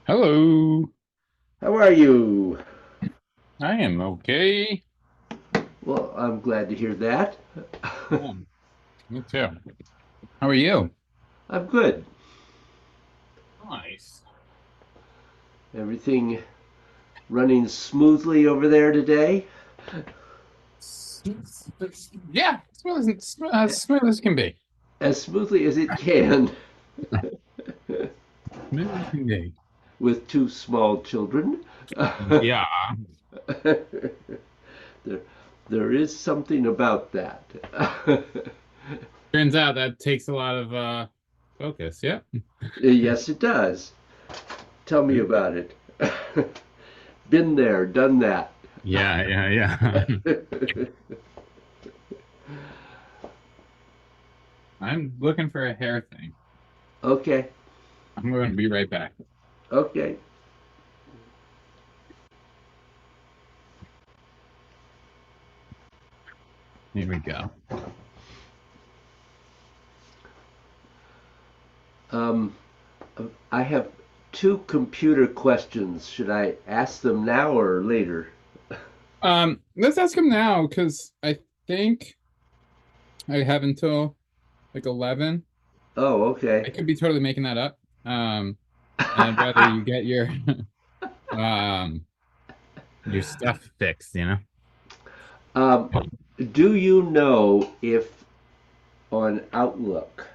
Hello. How are you? I am okay. Well, I'm glad to hear that. Yeah, me too. How are you? I'm good. Nice. Everything running smoothly over there today? Yeah, smooth as can be. As smoothly as it can Smooth as can be. with two small children. Yeah. there, there is something about that. Turns out that takes a lot of focus. Yeah. Yes, it does. Tell me about it. Been there, done that. Yeah, yeah, yeah. I'm looking for a hair thing. Okay, I'm going to be right back. okay. Here we go. Um, I have two computer questions. Should I ask them now or later? Let's ask him now because I think I have until like 11. Oh, I okay. could be totally making that up. And I'd rather you get um your stuff fixed, you know? um, do you know if on Outlook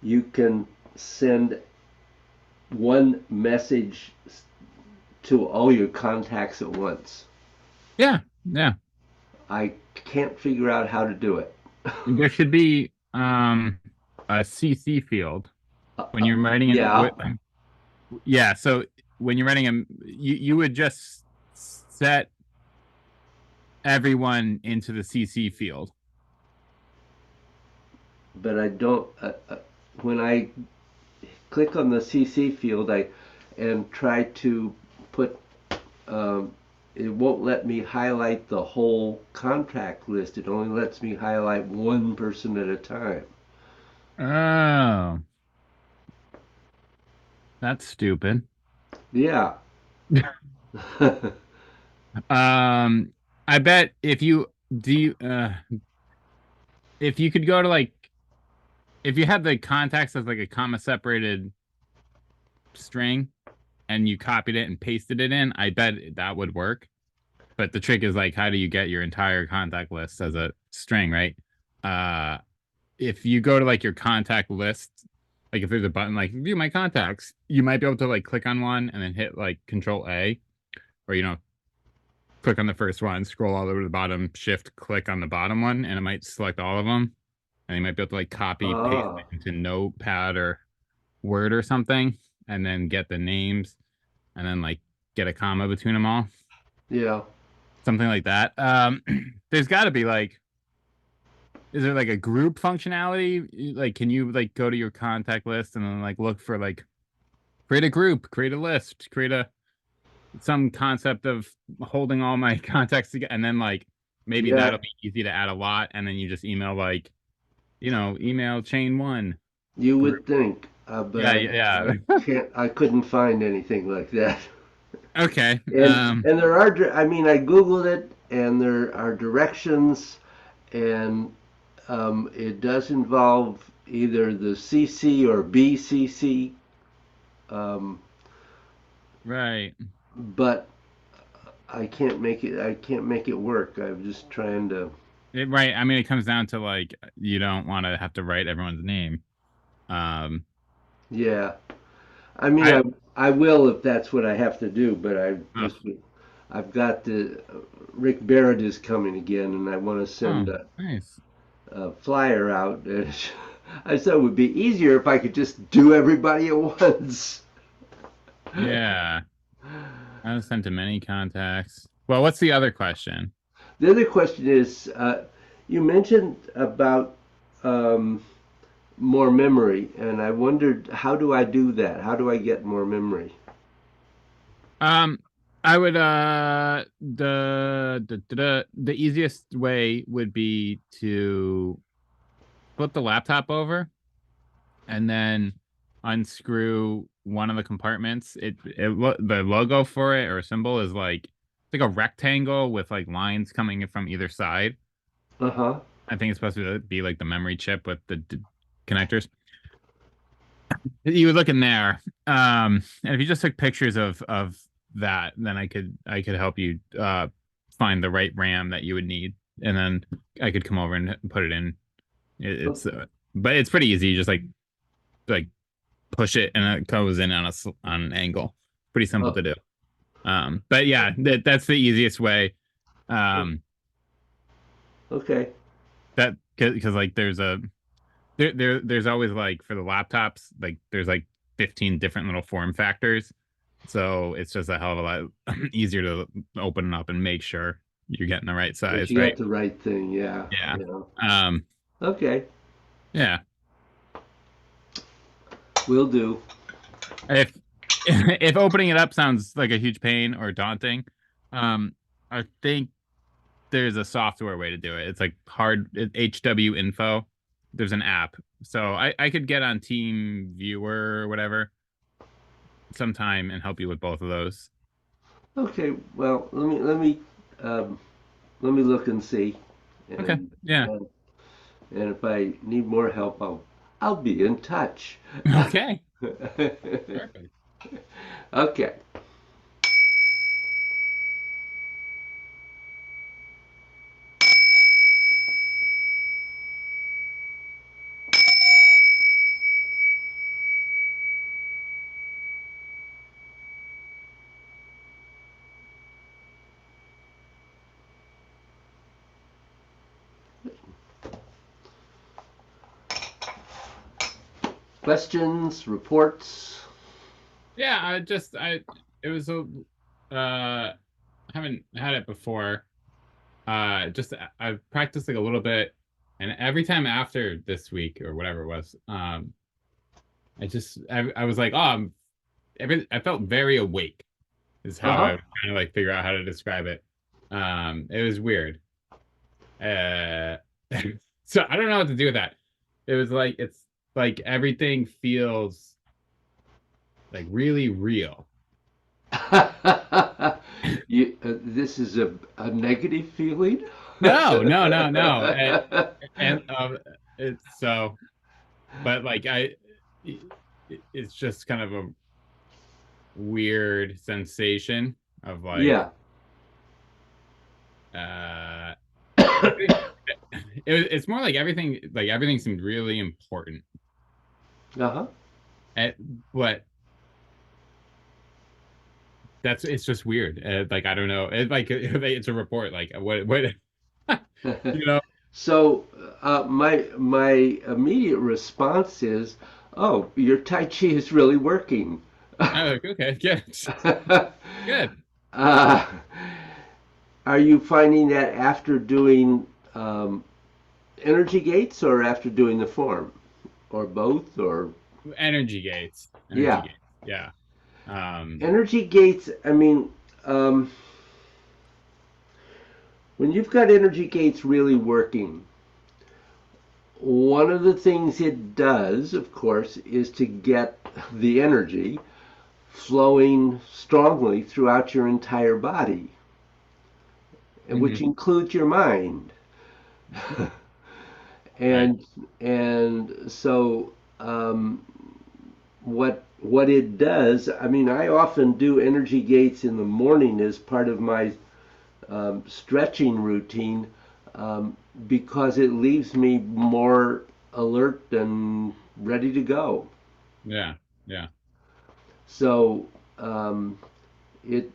you can send one message to all your contacts at once? Yeah, yeah. I can't figure out how to do it. There should be a CC field Uh, when uh, you're writing it yeah, yeah, so when you're writing you would just set everyone into the CC field. but I don't. When I click on the CC field, I and try to put um, it won't let me highlight the whole contact list. It only lets me highlight one person at a time. Oh, that's stupid. Yeah. uh, I bet if you do you if you could go to like if you had the context as like a comma separated string and you copied it and pasted it in, I bet that would work. But the trick is like, how do you get your entire contact list as a string, right? Uh, if you go to like your contact list, like if there's a button like view my contacts, you might be able to like click on one and then hit like Control A, or click on the first one, scroll all the way to the bottom, shift click on the bottom one, and it might select all of them. And you might be able to like copy paste Ah, it into Notepad or Word or something, and then get the names, and then like get a comma between them all, yeah. something like that. There's got to be like, is there like a group functionality? Like, can you like go to your contact list and then like look for like create a group, create a list, create a some concept of holding all my contacts together, and then like maybe Yeah, that'll be easy to add a lot, and then you just email like, email chain one you group. would think, but Yeah, I yeah. can't. I couldn't find anything like that. Okay. And there are. I mean, I googled it, and there are directions, and it does involve either the CC or BCC, um, Right. but I can't make it. I can't make it work. I'm just trying to. Right. I mean, it comes down to like you don't want to have to write everyone's name. Um, Yeah. I mean, I I will if that's what I have to do, but oh, I've got the Rick Barrett is coming again, and I want to oh send nice. a flyer out. I thought it would be easier if I could just do everybody at once. Yeah. I was sent to many contacts. Well, what's the other question? The other question is, you mentioned about um, more memory, and I wondered how do I do that? How do I get more memory? Um, I would the easiest way would be to flip the laptop over and then unscrew one of the compartments. The logo for it or symbol is like it's like a rectangle with like lines coming from either side. Uh huh. I think it's supposed to be like the memory chip with the connectors. You would look in there, and if you just took pictures of that, then I could help you find the right RAM that you would need, and then I could come over and put it in. It's but it's pretty easy. You just like push it, and it goes in on an angle. Pretty simple Oh, to do. But yeah, that's the easiest way. Um, okay. that because like there's always like for the laptops, like there's like 15 different little form factors. So it's just a hell of a lot easier to open up and make sure you're getting the right That size, you got right? the right thing. Yeah. Yeah. Yeah. Um, Okay. yeah. Will do. If if opening it up sounds like a huge pain or daunting, I think there's a software way to do it. It's like HW Info. There's an app. So I could get on Team Viewer or whatever sometime and help you with both of those. Okay. Well, um, let me look and see, Okay. and Yeah. and, and if I need more help, I'll be in touch. Okay. Perfect. Okay. Questions, reports. Yeah, it was a haven't had it before. Just I've practiced like a little bit, and every time after this week or whatever it was, I was like, oh, I felt very awake is Uh how I huh. was trying to like figure out how to describe it. It was weird. Uh, so I don't know what to do with that. It was like it's like everything feels like really real. This is a negative feeling. No, no, no, no. And it's so, but like it's just kind of a weird sensation of like, Yeah. uh, everything, it's more like everything seemed really important. Uh huh. And what that's it's just weird. Like I don't know. It's a report. Like what you know? So my immediate response is, "Oh, your Tai Chi is really working." I'm like, okay, good, good. uh, are you finding that after doing um, energy gates or after doing the form, or both, or Energy gates, energy yeah, gates. Yeah. Um. energy gates? I mean, um, when you've got energy gates really working, one of the things it does, of course, is to get the energy flowing strongly throughout your entire body, which Mhm. includes your mind. Right. and and so what it does, I mean, I often do energy gates in the morning as part of my stretching routine, um, because it leaves me more alert and ready to go. Yeah. Yeah. So um, it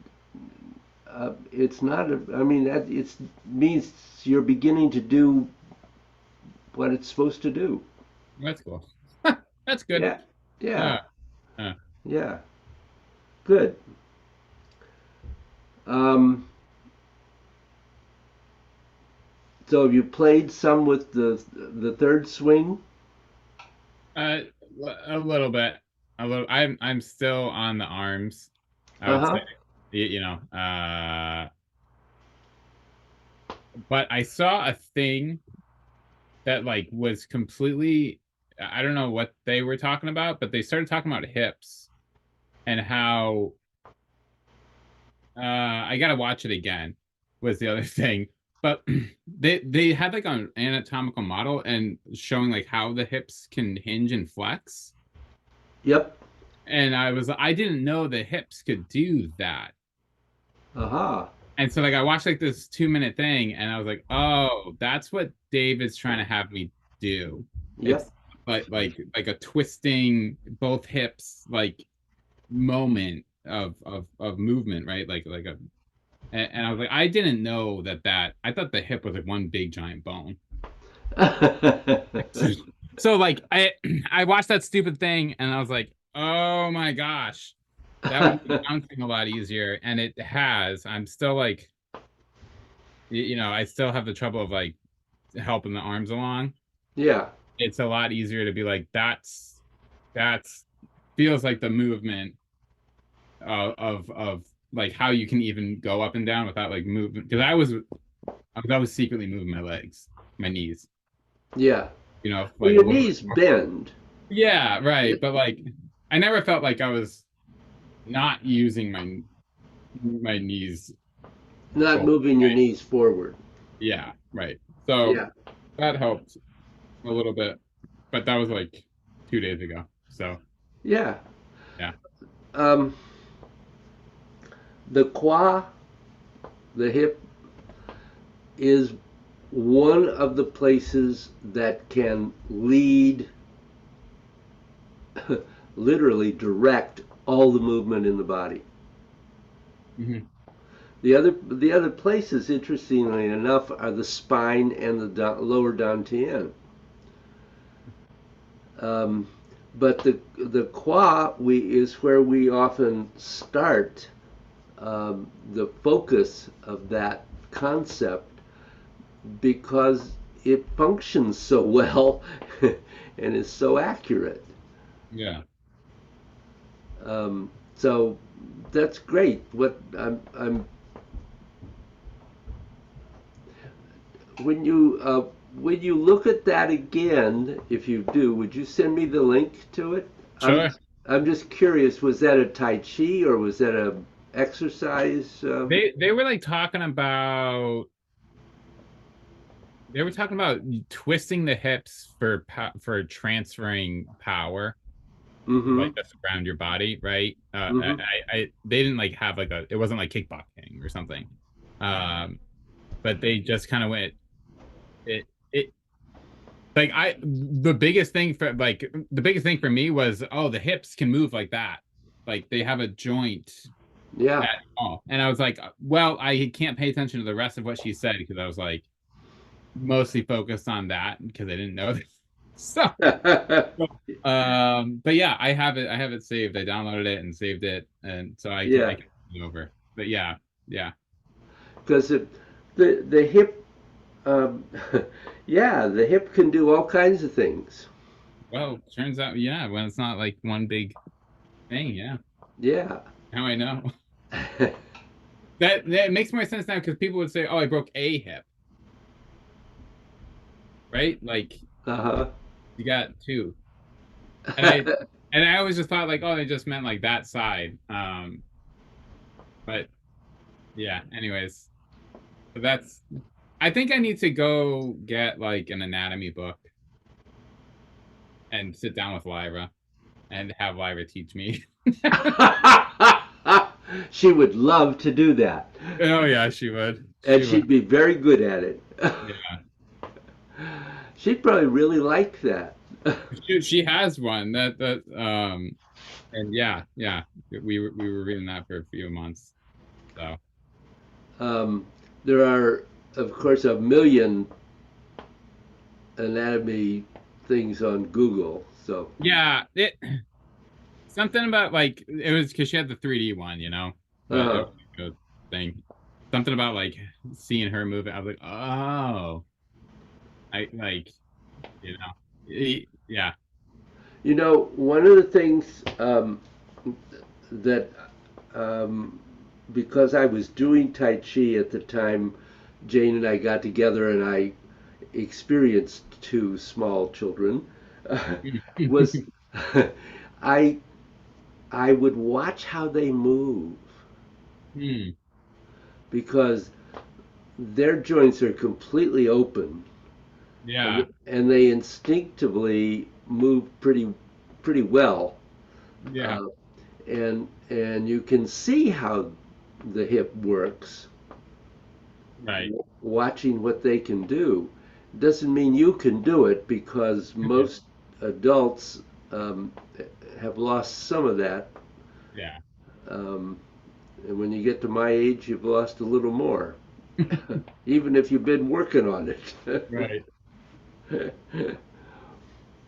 it's not a, I mean, that it means you're beginning to do what it's supposed to do. That's cool. That's good. Yeah, yeah, Uh, uh, yeah. Good. Um, so have you played some with the third swing? uh, a little bit. A little. I'm still on the arms. I Uh would say, huh. you know. But I saw a thing that like was completely. I don't know what they were talking about, but they started talking about hips and how I gotta watch it again was the other thing. But they had like an anatomical model and showing like how the hips can hinge and flex. Yep. And I didn't know the hips could do that. Aha. And so like I watched like this 2 minute thing and I was like, oh, that's what David's trying to have me do. Yep. It's like a twisting both hips like moment of movement, right? Like a and I was like, I didn't know that I thought the hip was like one big giant bone. So like I watched that stupid thing and I was like, oh my gosh, that would make bouncing a lot easier. And it has. I'm still like, I still have the trouble of like helping the arms along. Yeah. It's a lot easier to be like, that's feels like the movement of like how you can even go up and down without like moving. Because I was secretly moving my legs, my knees, Yeah. Well, like your a little knees bend. yeah, right. But like I never felt like I was not using my knees Not full. moving your Right. knees forward. Yeah, right. So Yeah. that helped a little bit. But that was like 2 days ago. So Yeah. yeah. Um, the qua, the hip, is one of the places that can lead, literally direct all the movement in the body. Hmm. The other places, interestingly enough, are the spine and the lower dantian. Um, but the qua is where we often start the focus of that concept because it functions so well and is so accurate. Yeah. So that's great. What I'm when you look at that again, if you do, would you send me the link to it? I'm Sure. I'm just curious. Was that a Tai Chi or was that a exercise? They were like talking about twisting the hips for transferring power Mm-hmm. like that's around your body, right? Mm-hmm. They didn't like have like it wasn't like kickboxing or something. Um, but they just kind of went it Like the biggest thing for me was, oh, the hips can move like that. Like they have a joint Yeah. at all. And I was like, well, I can't pay attention to the rest of what she said because I was like mostly focused on that because I didn't know this. So, but yeah, I have it saved. I downloaded it and saved it, and so I Yeah. can do it over. But yeah, yeah. Because the hip, um, yeah, the hip can do all kinds of things. Well, turns out, yeah, when it's not like one big thing, yeah. Yeah. Now I know. That makes more sense now because people would say, "Oh, I broke a hip," right? Like Uh-huh. you got two, and I always just thought like, oh, they just meant like that side. But yeah. Anyways, so that's. I think I need to go get like an anatomy book and sit down with Lyra and have Lyra teach me. She would love to do that, Oh yeah, she would. and She would. she'd be very good at it. Yeah. She'd probably really like that. She has one and yeah, yeah. We were reading that for a few months. So Um, there are, of course, a million anatomy things on Google. So, yeah, it something about like it was because she had the 3D one, you know, but it uh, was a good thing. Something about like seeing her move it. I was like, oh, I like, you know, yeah. one of the things that um, because I was doing Tai Chi at the time, Jane and I got together and I experienced two small children, was I I would watch how they move Hmm. because their joints are completely open Yeah, and they instinctively move pretty well, yeah, uh, and you can see how the hip works right. watching what they can do. Doesn't mean you can do it because most adults um, have lost some of that. Yeah. Um, and when you get to my age, you've lost a little more, even if you've been working on it. Right.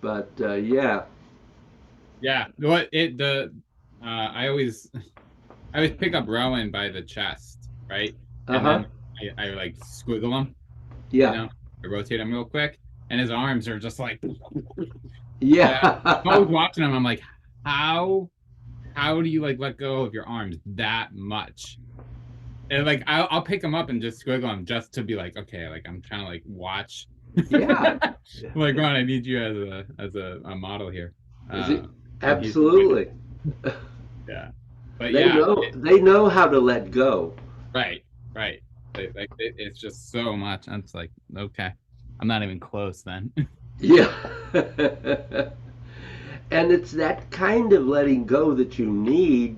But yeah, Yeah. What it the I always pick up Rowan by the chest, right? uh And huh, then I like squiggle him, you yeah, know, I rotate him real quick, and his arms are just like, and I'm always yeah, watching him. I'm like, how how do you like let go of your arms that much? And like I'll pick him up and just squiggle him just to be like, okay, like I'm trying to like watch. yeah. Like, Ron, I need you as a model here. Is it And he's doing it. absolutely? Yeah. But They yeah, know they know how to let go. right, right. It's just so much. I'm just like, okay, I'm not even close then. Yeah. And it's that kind of letting go that you need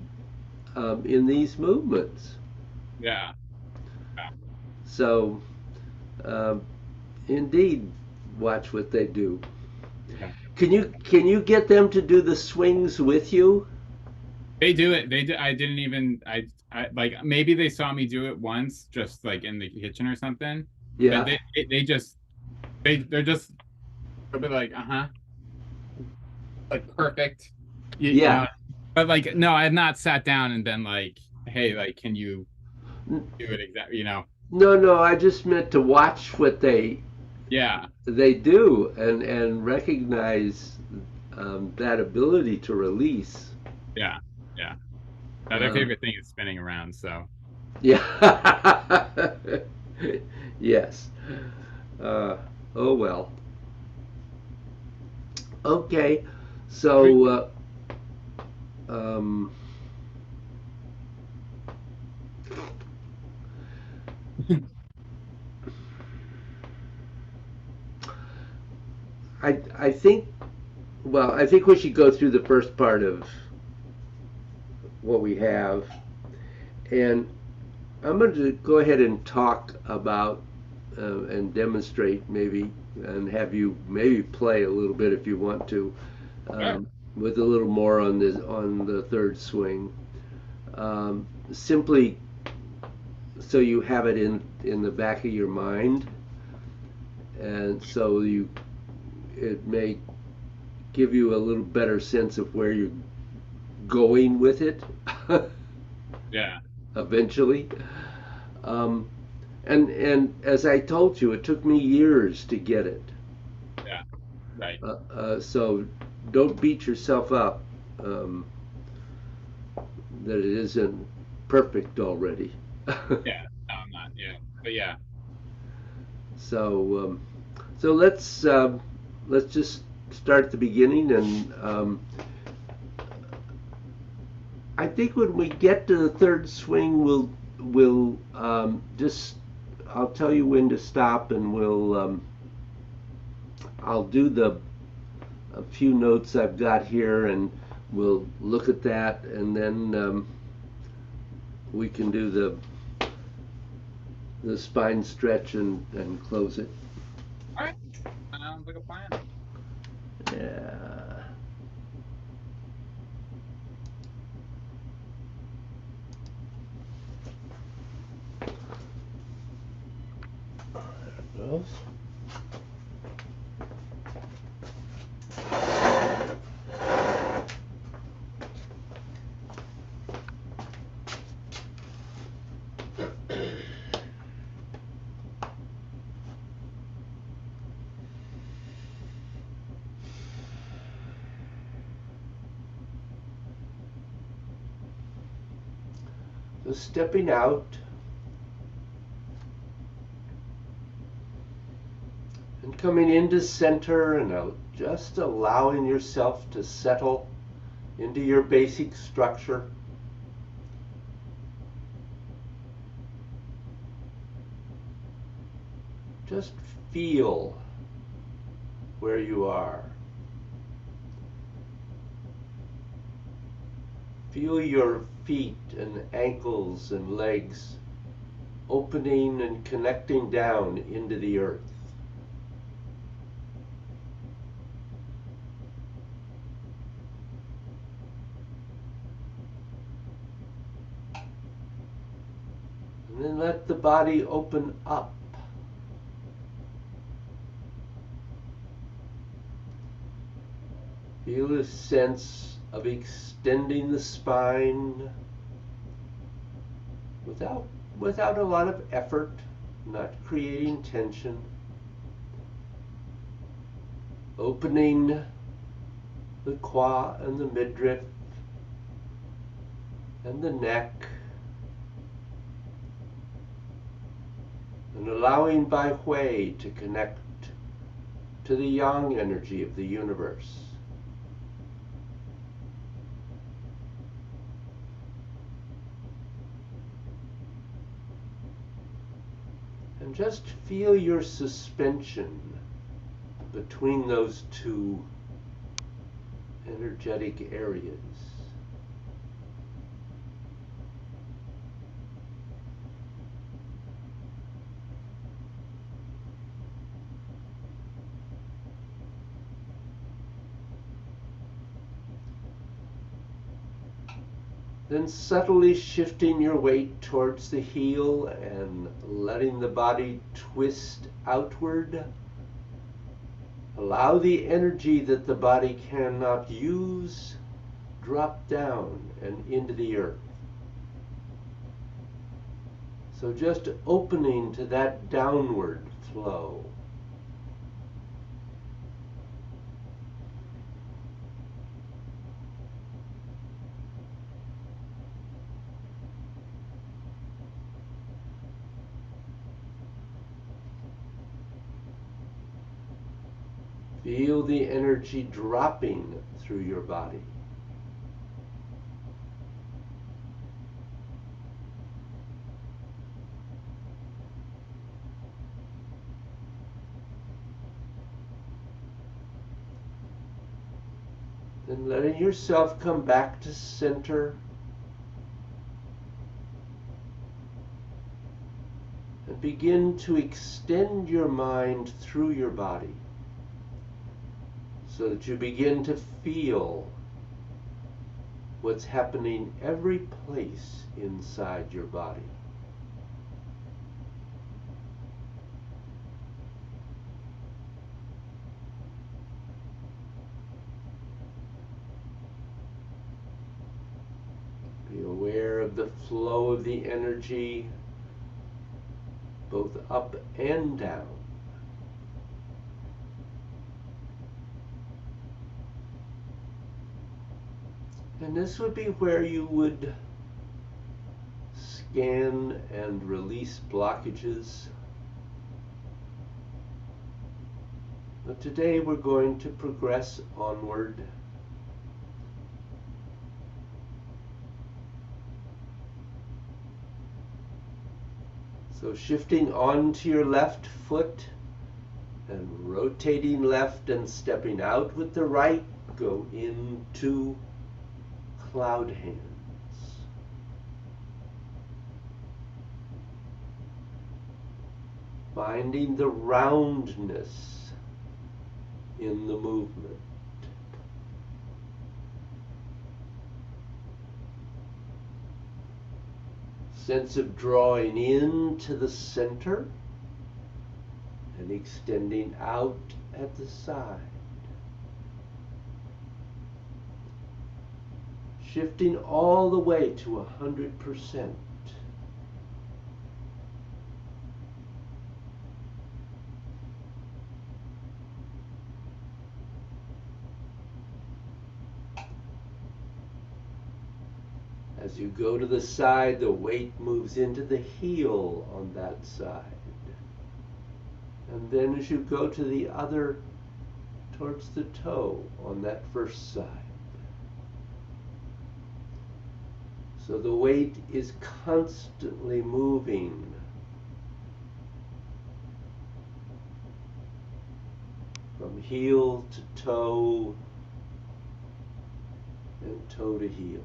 in these movements. Yeah, yeah, So, um, indeed, watch what they do. yeah. Can you get them to do the swings with you? They do it. They do. I didn't even. I like maybe they saw me do it once, just like in the kitchen or something. But Yeah. they just they're just a bit like like perfect, you Yeah. know. But like no, I have not sat down and been like, hey, like, can you do it exactly? You know? No, no, I just meant to watch what Yeah, they do and recognize that ability to release. yeah, yeah. Now, their Um, favorite thing is spinning around. So yeah. Yes. Uh, oh well. Okay. sweet. So um, I think I think we should go through the first part of what we have, and I'm going to go ahead and talk about and demonstrate maybe and have you maybe play a little bit if you want to, Sure. with a little more on the third swing. Simply so you have it in the back of your mind, and so you it may give you a little better sense of where you're going with it Yeah. eventually. Um, and as I told you, it took me years to get it. Yeah. Right. So don't beat yourself up um, that it isn't perfect already. Yeah. No, I'm not. Yeah. But yeah. So so let's just start at the beginning, and I think when we get to the third swing, we'll just I'll tell you when to stop, and I'll do the a few notes I've got here, and we'll look at that, and then we can do the spine stretch and close it. All right. Sounds like a plan. Yeah. Those. So stepping out and coming into center and out, just allowing yourself to settle into your basic structure. Just feel where you are. Feel your feet and ankles and legs opening and connecting down into the earth. And then let the body open up. Feel a sense of extending the spine without a lot of effort, not creating tension. Opening the qua and the midriff and the neck, and allowing Bai Hui to connect to the yang energy of the universe. And just feel your suspension between those two energetic areas. Then subtly shifting your weight towards the heel and letting the body twist outward. Allow the energy that the body cannot use drop down and into the earth. So just opening to that downward flow. Feel the energy dropping through your body. Then letting yourself come back to center. And begin to extend your mind through your body so that you begin to feel what's happening every place inside your body. Be aware of the flow of the energy both up and down. And this would be where you would scan and release blockages. But today we're going to progress onward. So shifting onto your left foot and rotating left and stepping out with the right, go into cloud hands. Finding the roundness in the movement. Sense of drawing into the center and extending out at the side. Shifting all the way to 100%. As you go to the side, the weight moves into the heel on that side. And then as you go to the other, towards the toe on that first side. So the weight is constantly moving. From heel to toe and toe to heel.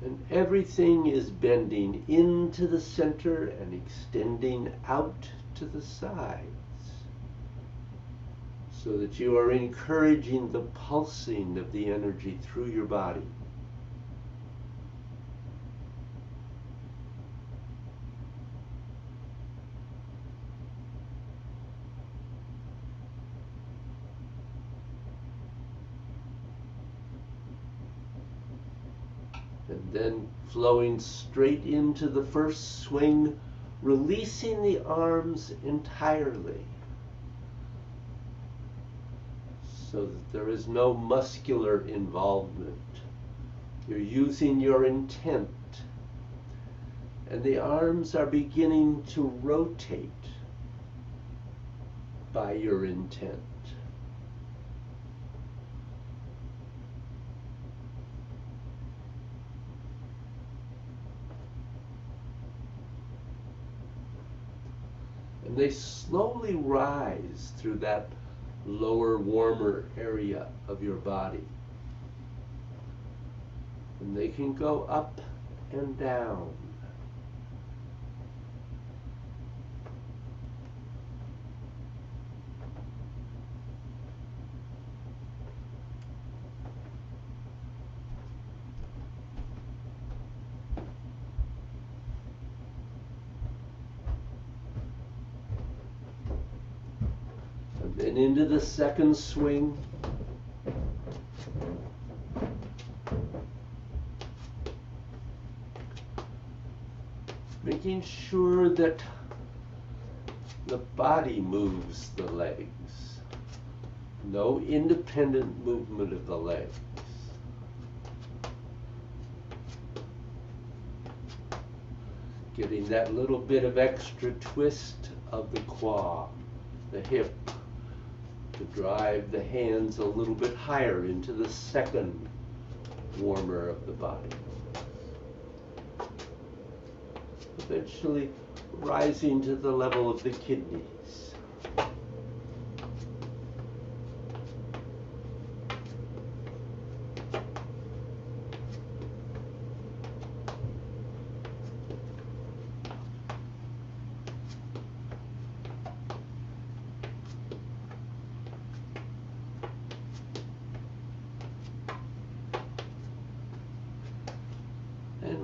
And everything is bending into the center and extending out to the sides, so that you are encouraging the pulsing of the energy through your body. And then flowing straight into the first swing, releasing the arms entirely, so that there is no muscular involvement. You're using your intent, and the arms are beginning to rotate by your intent. And they slowly rise through that lower, warmer area of your body. And they can go up and down. And then into the second swing. Making sure that the body moves the legs. No independent movement of the legs. Getting that little bit of extra twist of the quad, the hip, to drive the hands a little bit higher into the second warmer of the body. Eventually rising to the level of the kidneys.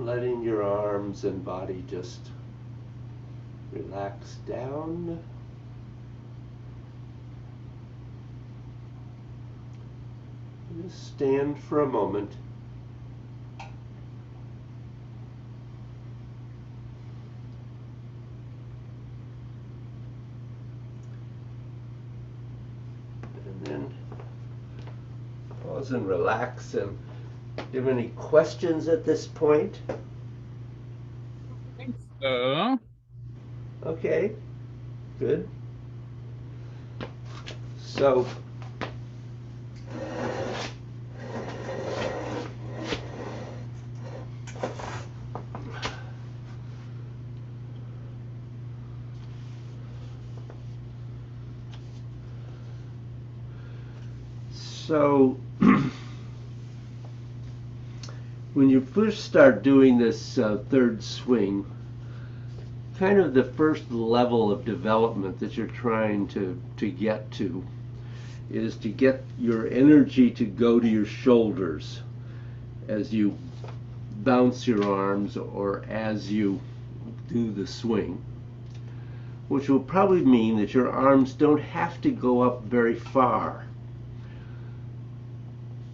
letting your arms and body just relax down. Just stand for a moment. And then pause and relax. And do you have any questions at this point? I think so. Okay, good. So, when you first start doing this third swing, kind of the first level of development that you're trying to get to is to get your energy to go to your shoulders as you bounce your arms or as you do the swing, which will probably mean that your arms don't have to go up very far.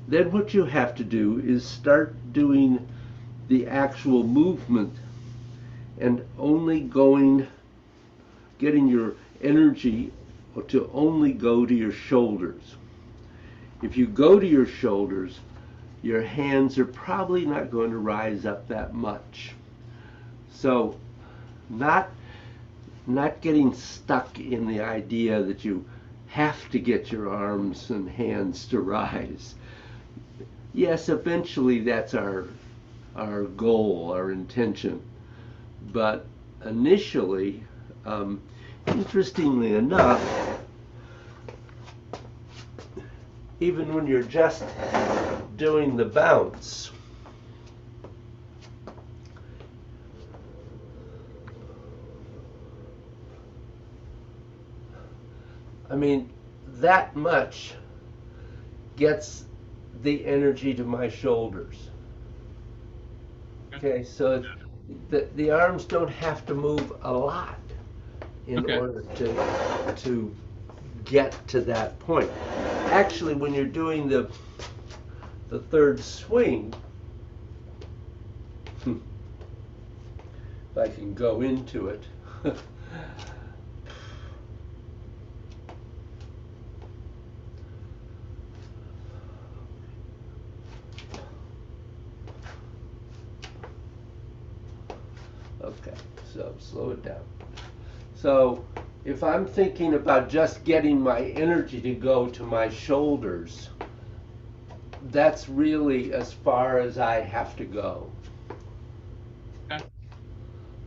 Then what you have to do is start doing the actual movement and only getting your energy to only go to your shoulders. If you go to your shoulders, your hands are probably not going to rise up that much. So not getting stuck in the idea that you have to get your arms and hands to rise. Yes, eventually that's our goal, our intention. But initially, interestingly enough, even when you're just doing the bounce, I mean, that much gets the energy to my shoulders. Okay, so the arms don't have to move a lot in Okay. order to get to that point. Actually, when you're doing the third swing, if I can go into it. Okay, so slow it down. So if I'm thinking about just getting my energy to go to my shoulders, that's really as far as I have to go. Okay.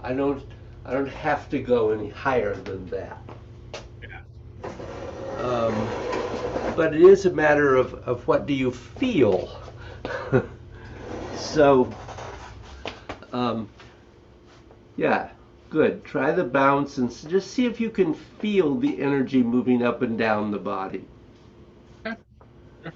I don't have to go any higher than that. Um, but it is a matter of what do you feel. So, yeah, good. Try the bounce and just see if you can feel the energy moving up and down the body. Okay. Sure.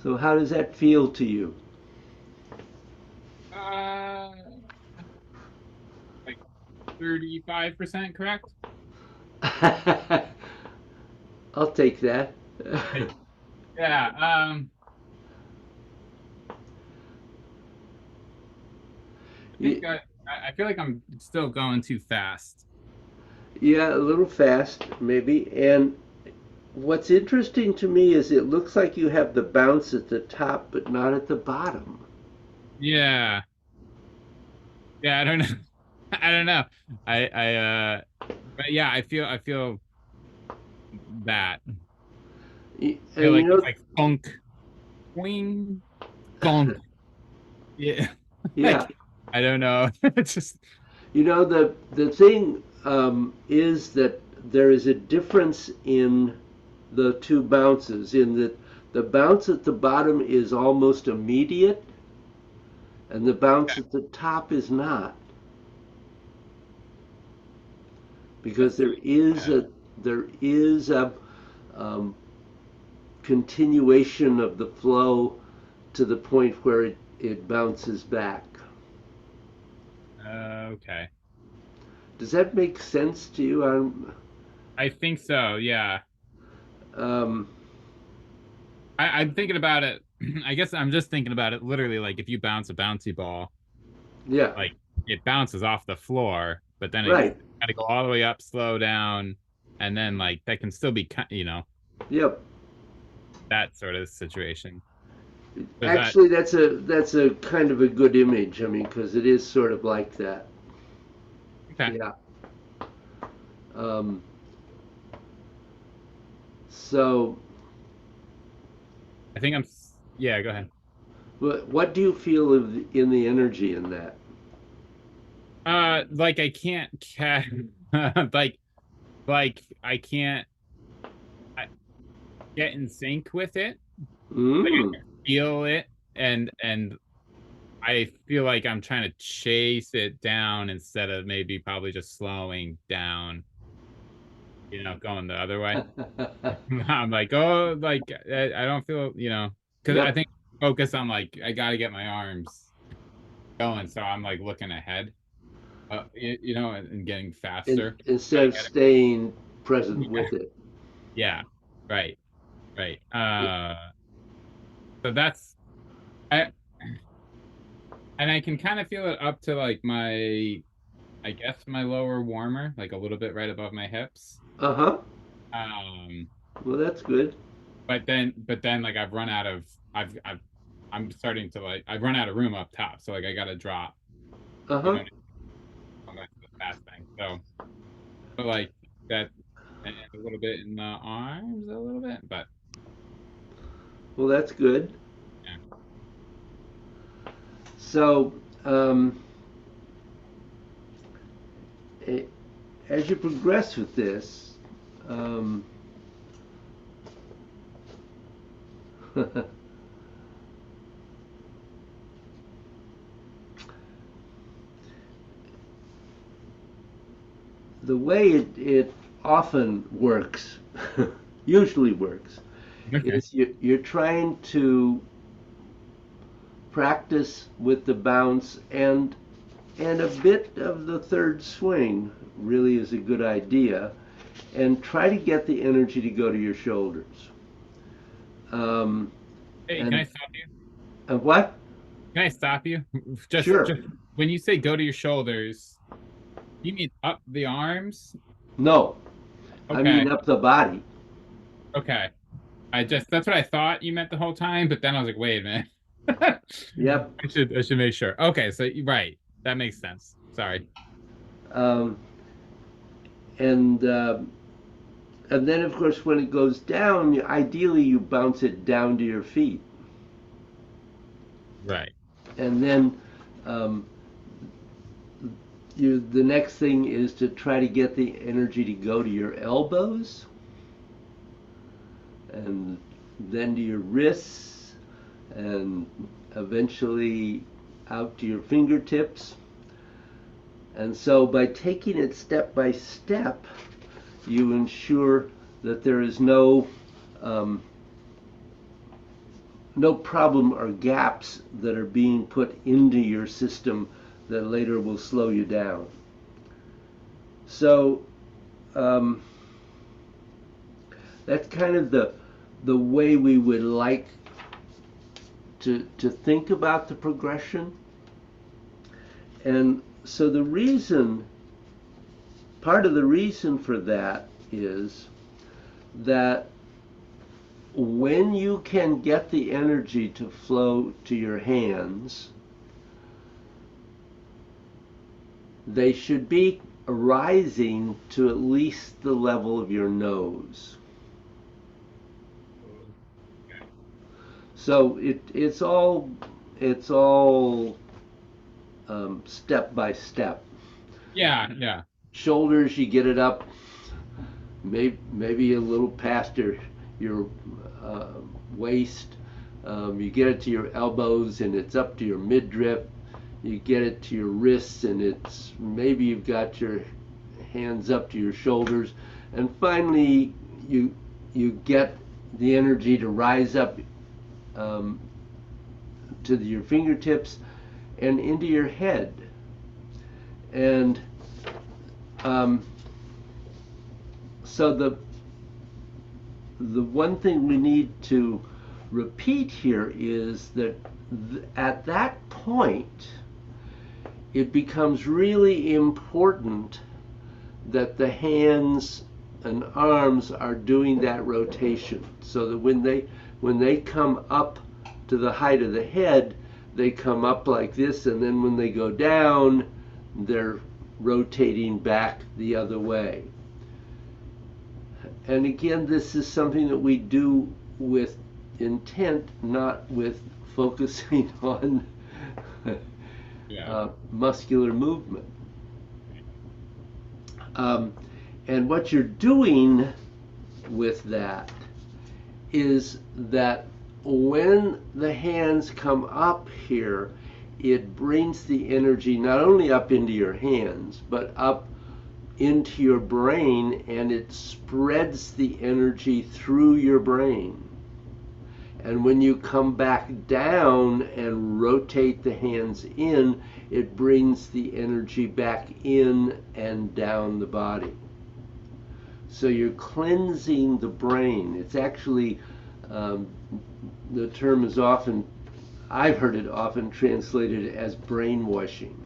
So how does that feel to you? Uh, like 35% correct? I'll take that. Yeah. I think You- I feel like I'm still going too fast. Yeah, a little fast, maybe. And what's interesting to me is it looks like you have the bounce at the top, but not at the bottom. Yeah. Yeah, I don't know. I don't know. But yeah, I feel that. I feel And like it's like funk, wing, funk. Yeah. yeah, Like I don't know. It's just the thing is that there is a difference in the two bounces. In that the bounce at the bottom is almost immediate, and the bounce at the top is not, because that's yeah. there is a um, continuation of the flow to the point where it bounces back. Okay. Does that make sense to you? I think so, yeah. Um, I'm thinking about it. I guess I'm just thinking about it literally like if you bounce a bouncy ball, yeah, like it bounces off the floor, but then it's right. got to go all the way up, slow down, and then like that can still be, Yep. that sort of situation. Does that, Actually, that's a kind of a good image. I mean, because it is sort of like that. okay. Yeah. Um, so, I think yeah, go ahead. what do you feel in the energy in that? Like I can't like, I can't I get in sync with it. Like I Mm. can feel it and I feel like I'm trying to chase it down instead of maybe probably just slowing down, going the other way. I'm like, oh, like I don't feel, because I Yep. think focus on like I got to get my arms going, so I'm like looking ahead, and getting faster. Instead Try to of get staying present it. with it. Yeah, right, right. So that's I and I can kind of feel it up to like I guess my lower warmer, like a little bit right above my hips. Uh huh. Um, Well, that's good. but then like I'm starting to like I've run out of room up top, so like I gotta drop, Uh you huh. know, that's the fast thing. So, but like that, and a little bit in the arms, a little bit, but Well, that's good. yeah. So, um, as you progress with this, um, the way it often works, usually works, Okay. is you're trying to practice with the bounce, and a bit of the third swing really is a good idea, and try to get the energy to go to your shoulders. Um, Hey, can I and stop you? and what? Can I stop you? Sure. Just when you say go to your shoulders, you mean up the arms? No, I Okay. mean up the body. Okay. That's what I thought you meant the whole time, but then I was like, wait a minute. Yep. I should make sure. Okay, so right. That makes sense. Sorry. Um, and and then of course when it goes down, ideally you bounce it down to your feet, Right. and then um, the next thing is to try to get the energy to go to your elbows, and then to your wrists, and eventually out to your fingertips. And so by taking it step by step, you ensure that there is um, no problem or gaps that are being put into your system that later will slow you down. So um, that's kind of the way we would like to think about the progression. And so the reason part of the reason for that is that when you can get the energy to flow to your hands, they should be rising to at least the level of your nose. So it's all step by step. Yeah, yeah. Shoulders, you get it up, maybe a little past your uh, waist. You get it to your elbows, and it's up to your midriff. You get it to your wrists, and it's maybe you've got your hands up to your shoulders, and finally you get the energy to rise up um, to your fingertips and into your head. And so the one thing we need to repeat here is that at that point, it becomes really important that the hands and arms are doing that rotation, so that when they come up to the height of the head, they come up like this, and then when they go down, they're rotating back the other way. And again, this is something that we do with intent, not with focusing on muscular movement. And what you're doing with that is that when the hands come up here, it brings the energy not only up into your hands, but up into your brain, and it spreads the energy through your brain. And when you come back down and rotate the hands in, it brings the energy back in and down the body. So you're cleansing the brain. It's actually, the term is often, I've heard it often translated as brainwashing.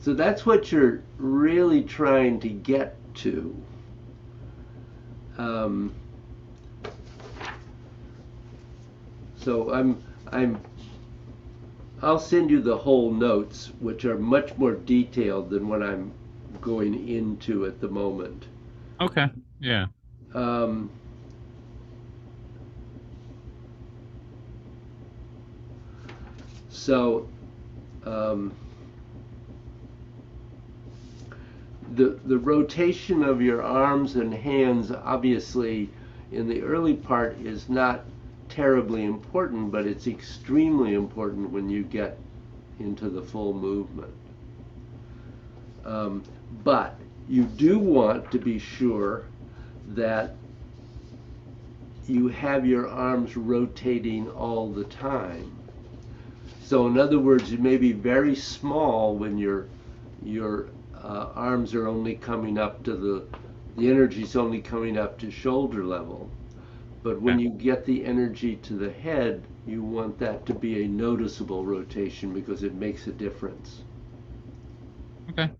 So that's what you're really trying to get to. So I'll send you the whole notes, which are much more detailed than what I'm going into at the moment. Okay. Yeah. Um, so the rotation of your arms and hands, obviously, in the early part is not terribly important, but it's extremely important when you get into the full movement. But you do want to be sure that you have your arms rotating all the time. So in other words, you may be very small when your arms are only coming up to the energy's only coming up to shoulder level. But when you get the energy to the head, you want that to be a noticeable rotation because it makes a difference. Okay.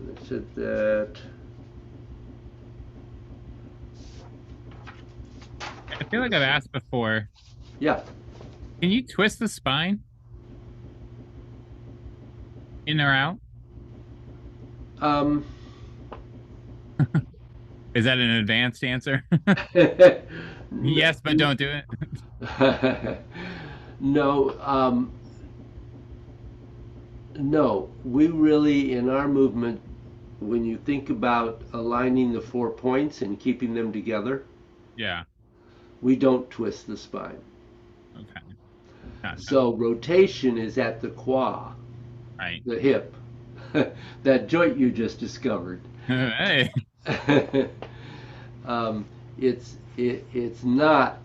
Let's hit that. I feel like I've asked before. Yeah. Can you twist the spine in or out? Um, Is that an advanced answer? Yes, but don't do it. no, no. We really, in our movement, when you think about aligning the 4 points and keeping them together, Yeah. we don't twist the spine. Okay. Gotcha. So rotation is at the quad, Right. the hip, that joint you just discovered. Hey. It's not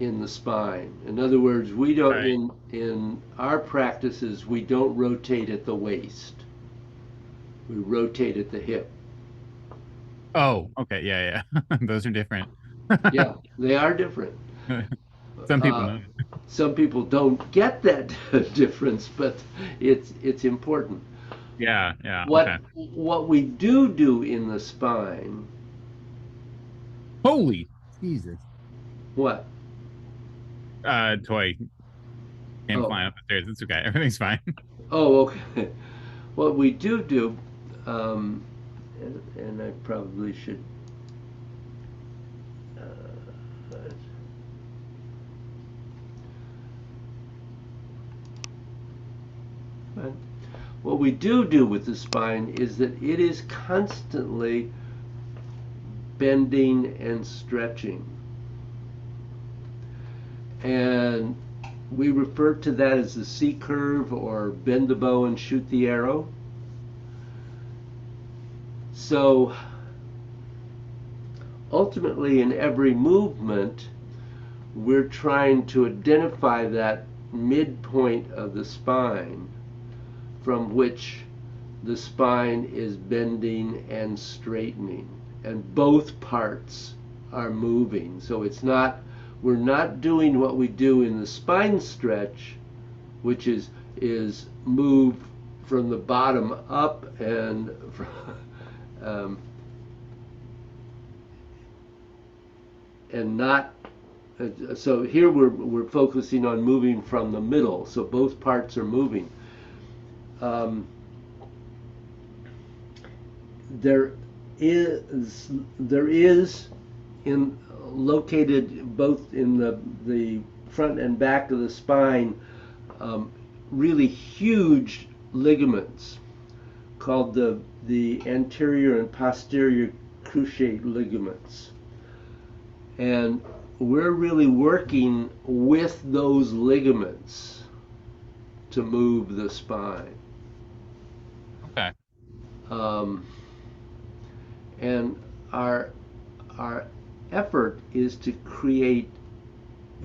in the spine. In other words, we don't Right. in our practices we don't rotate at the waist. We rotate at the hip. Oh, okay. Yeah, yeah. Those are different. Yeah, they are different. Some people Uh, know. some people don't get that difference, but it's important. Yeah, yeah, okay. What we do in the spine, Holy Jesus. what? Toy came Oh, flying up the stairs. It's okay. Everything's fine. oh, okay. What we do, um, and I probably should. Uh, but what we do with the spine is that it is constantly bending and stretching. And we refer to that as the C curve or bend the bow and shoot the arrow. So ultimately, in every movement, we're trying to identify that midpoint of the spine from which the spine is bending and straightening, and both parts are moving. So we're not doing what we do in the spine stretch, which is move from the bottom up um, and not. So here we're focusing on moving from the middle, so both parts are moving. Um, there is in located both in the front and back of the spine um, really huge ligaments called the anterior and posterior cruciate ligaments, and we're really working with those ligaments to move the spine. Okay. Um, and our our effort is to create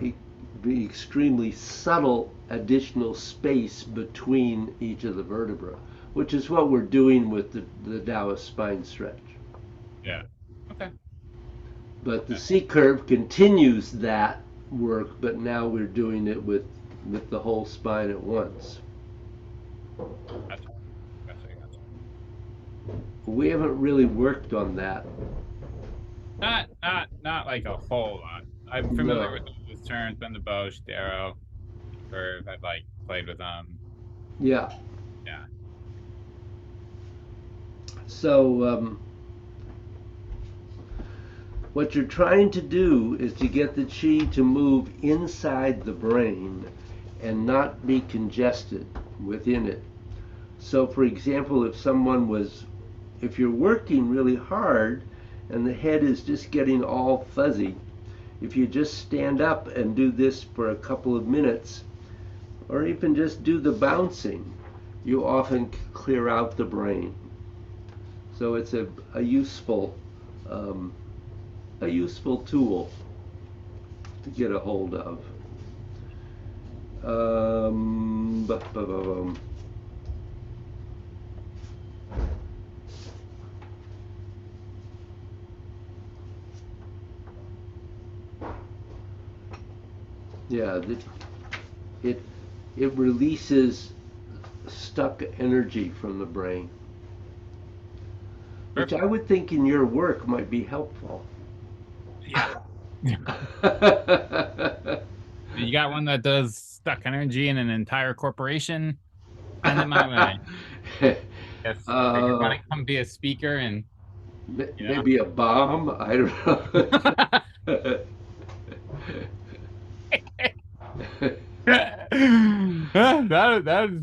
a the extremely subtle additional space between each of the vertebrae, which is what we're doing with the Taoist spine stretch. Yeah. Okay. But the Yeah. C curve continues that work, but now we're doing it with the whole spine at once. Gotcha. Gotcha. Gotcha. We haven't really worked on that. Not like a whole lot. I'm familiar No. with those terms, bend the bow, shoot the arrow, curve. I've like played with them. Yeah. Yeah. So what you're trying to do is to get the chi to move inside the brain and not be congested within it. So, for example, if you're working really hard and the head is just getting all fuzzy, if you just stand up and do this for a couple of minutes, or even just do the bouncing, you often clear out the brain. So it's um, a useful tool to get a hold of. Ba, ba, ba, bum. Yeah, it it releases stuck energy from the brain, which I Perfect. would think in your work might be helpful. Yeah. You got one that does stuck energy in an entire corporation? Send it my way. If you want uh, to come be a speaker and you maybe a bomb. I know. don't know.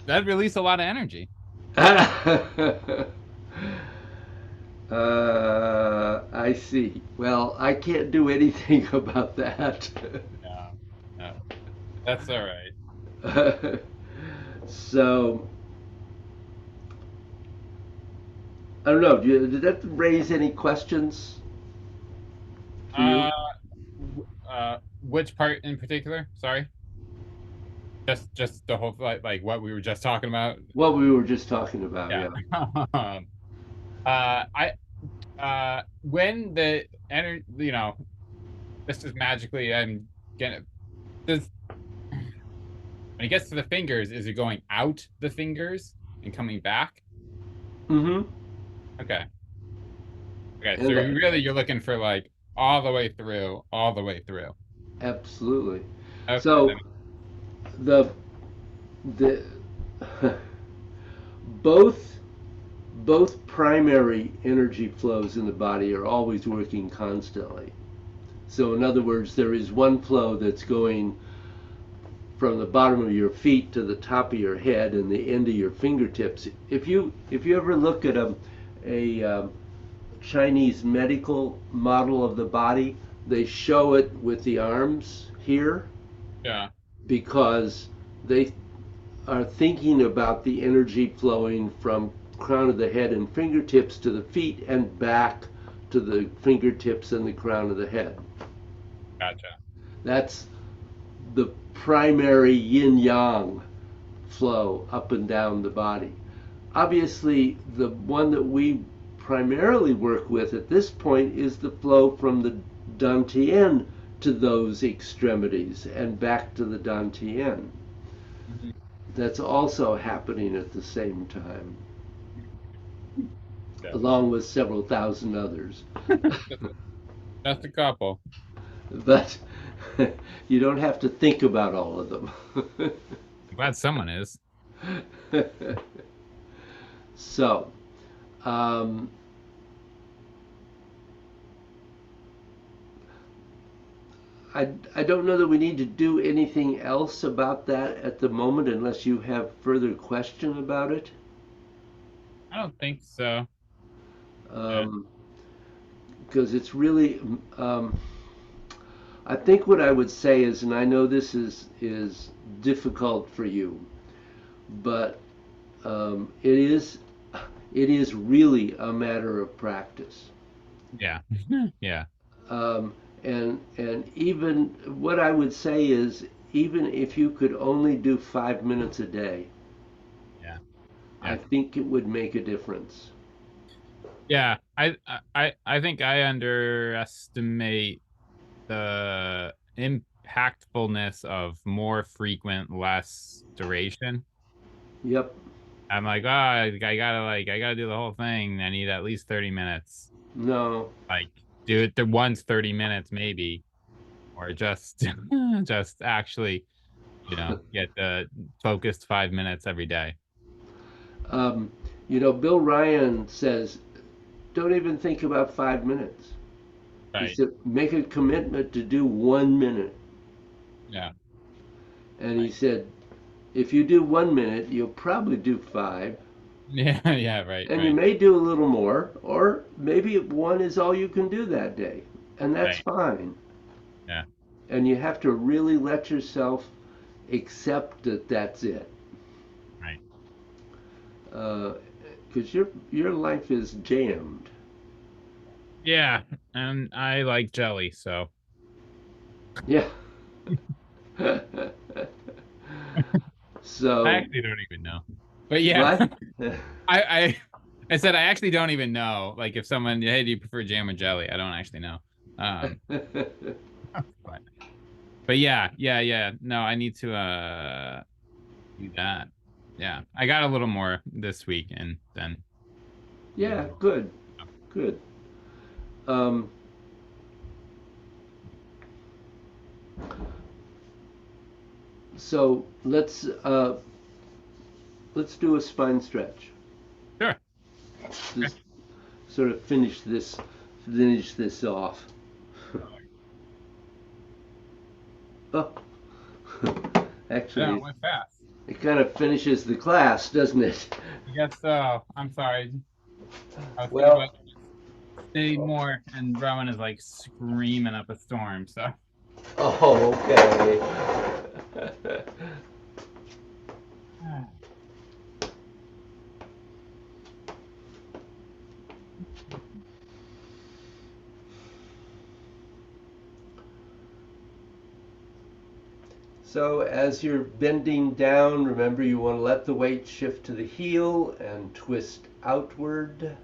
That'd release a lot of energy. I see. Well, I can't do anything about that. No, no, that's all right. So, I don't know. Did that raise any questions for you? Uh, which part in particular? Sorry, just the whole like what we were just talking about. What we were just talking about, Yeah. yeah. I when the energy, this is magically I'm getting does when it gets to the fingers, is it going out the fingers and coming back? Mm-hmm. Okay. Okay. So And you're looking for like all the way through, all the way through. absolutely. Okay. So the the both both primary energy flows in the body are always working constantly. So in other words, there is one flow that's going from the bottom of your feet to the top of your head and the end of your fingertips. If you ever look at a Chinese medical model of the body, they show it with the arms here Yeah. because they are thinking about the energy flowing from crown of the head and fingertips to the feet and back to the fingertips and the crown of the head. Gotcha. That's the primary yin yang flow up and down the body. Obviously, the one that we primarily work with at this point is the flow from the dantian to those extremities and back to the dantian. Mhm. That's also happening at the same time, Yeah. along with several thousand others. Just a couple. But you don't have to think about all of them. I'm glad someone is. So, um, I don't know that we need to do anything else about that at the moment unless you have further question about it. I don't think so. Yeah. Um, because it's really, I think what I would say is, and I know this is difficult for you, but it is really a matter of practice. Yeah. Yeah. Um, and even what I would say is, even if you could only do 5 minutes a day, Yeah. I Yeah. think it would make a difference. Yeah. I think I underestimate the impactfulness of more frequent, less duration. Yep. I'm like, I gotta do the whole thing. I need at least 30 minutes. No. Like, do it the once 30 minutes maybe, or just just actually, get the focused 5 minutes every day. Um, Bill Ryan says, don't even think about 5 minutes. He Right. said, make a commitment to do 1 minute. Yeah. And he Right. said, if you do 1 minute, you'll probably do five. Yeah. Yeah. Right. And you Right. may do a little more, or maybe one is all you can do that day. And that's Right. fine. Yeah. And you have to really let yourself accept that that's it. Right. Because your life is jammed. Yeah. And I like jelly, so Yeah. I So actually don't even know. But yeah, what? I I I said I actually don't even know. Like if someone, hey, do you prefer jam or jelly? I don't actually know. Um, but yeah, yeah, yeah. No, I need to do that. Yeah. I got a little more this week and then Yeah, good, good. Um, so let's do a spine stretch. sure. Okay. Just sort of finish this off. Oh, Yeah, it actually, went fast. it kind of finishes the class, doesn't it? I guess so. I'm sorry. I was thinking about Well, stay more and Rowan is like screaming up a storm, so oh, okay. So as you're bending down, remember you want to let the weight shift to the heel and twist outward.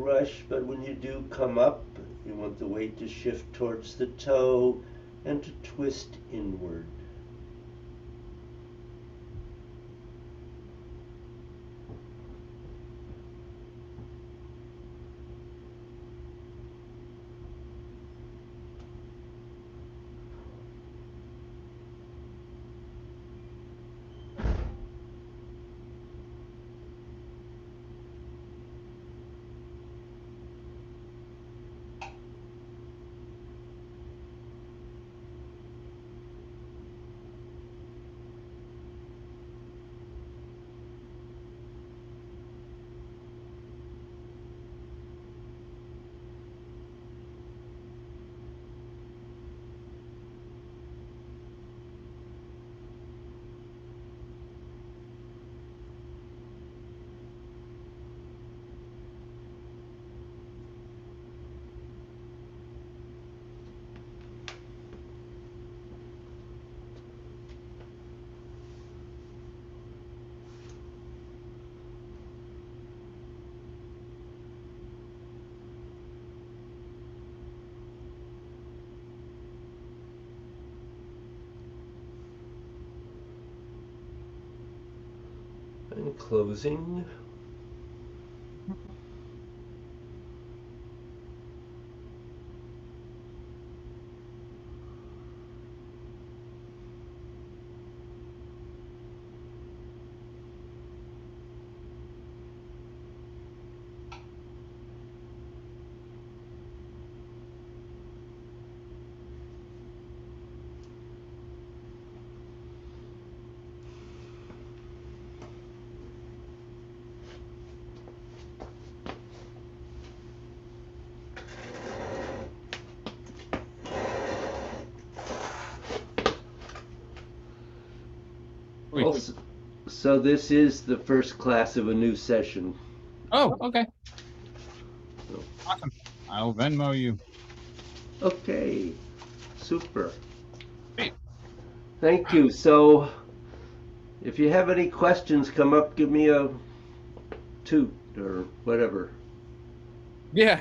rush, but when you do come up, you want the weight to shift towards the toe and to twist inward. And closing. Wait. Oh, so this is the first class of a new session. Oh, okay. Awesome. I'll Venmo you. Okay, super. Great. Thank you. So, if you have any questions come up, give me a toot or whatever. Yeah,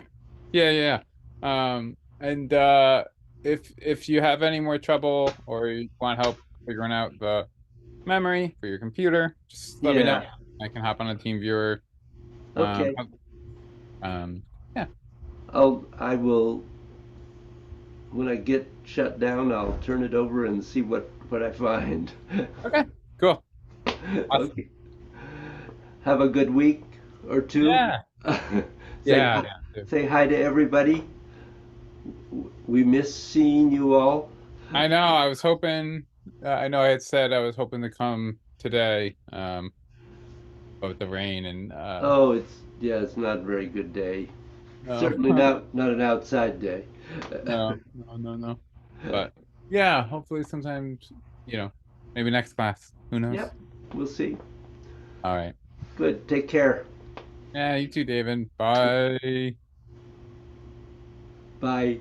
yeah. And if you have any more trouble or you want help figuring out the memory for your computer, just let me know. Yeah. I can hop on a team viewer. Okay. Yeah. I will, when I get shut down, I'll turn it over and see what I find. Okay, cool. Okay. Have a good week or two. Yeah. Say Yeah, hi, yeah. say hi to everybody. We miss seeing you all. I know. I was hoping. I know I had said I was hoping to come today. But with the rain and Oh, it's not a very good day. no, Certainly not an outside day. no. But yeah, hopefully sometimes, maybe next class. Who knows? Yep, we'll see. All right. Good. Take care. Yeah, you too, David. Bye. Bye.